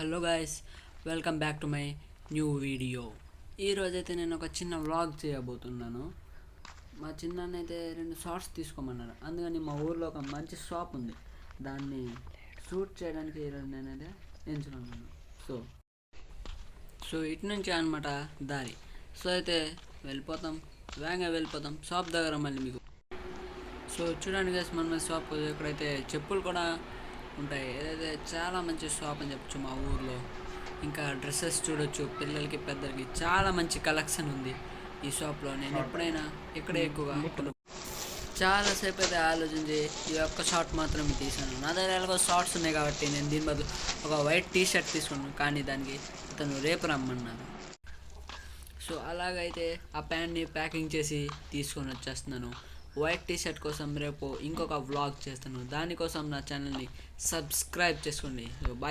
Hello guys, welcome back to my new video. ఈరోజైతే నేను ఒక చిన్న వ్లాగ్ చేయబోతున్నాను. మా చిన్నాన్న అయితే 2 షార్ట్స్ తీసుకోమన్నారు. అందుకని మా ఊర్లో ఒక మంచి షాప్ ఉంది, దాన్ని షూట్ చేయడానికి ఈరోజు నేనైతే ఎంచుకున్నాను. సో ఇటు నుంచి అనమాట దారి. సో అయితే వేగంగా వెళ్ళిపోతాం షాప్ దగ్గర. మళ్ళీ మీకు చూడండి గైస్, మన షాప్ ఇక్కడైతే చెప్పులు కూడా ఉంటాయి. ఏదైతే చాలా మంచి షాప్ అని చెప్పచ్చు మా ఊర్లో. ఇంకా డ్రెస్సెస్ చూడొచ్చు, పిల్లలకి పెద్దలకి చాలా మంచి కలెక్షన్ ఉంది ఈ షాప్లో. నేను ఎప్పుడైనా ఇక్కడే ఎక్కువగా చాలాసేపు అయితే ఆలోచించి ఈ ఒక్క షార్ట్ మాత్రమే తీసాను. నా దగ్గర ఎలాగో షార్ట్స్ ఉన్నాయి కాబట్టి నేను దీని బదులు ఒక వైట్ టీ షర్ట్ తీసుకున్నాను, కానీ దానికి అతను రేపు రమ్మన్నారు. సో అలాగైతే ఆ ప్యాంట్ని ప్యాకింగ్ చేసి తీసుకొని వచ్చేస్తున్నాను. వైట్ టీ షర్ట్ కోసం రేపు ఇంకొక వ్లాగ్ చేస్తాను. దానికోసం నా ఛానల్ని సబ్స్క్రైబ్ చేసుకోండి. బాయ్.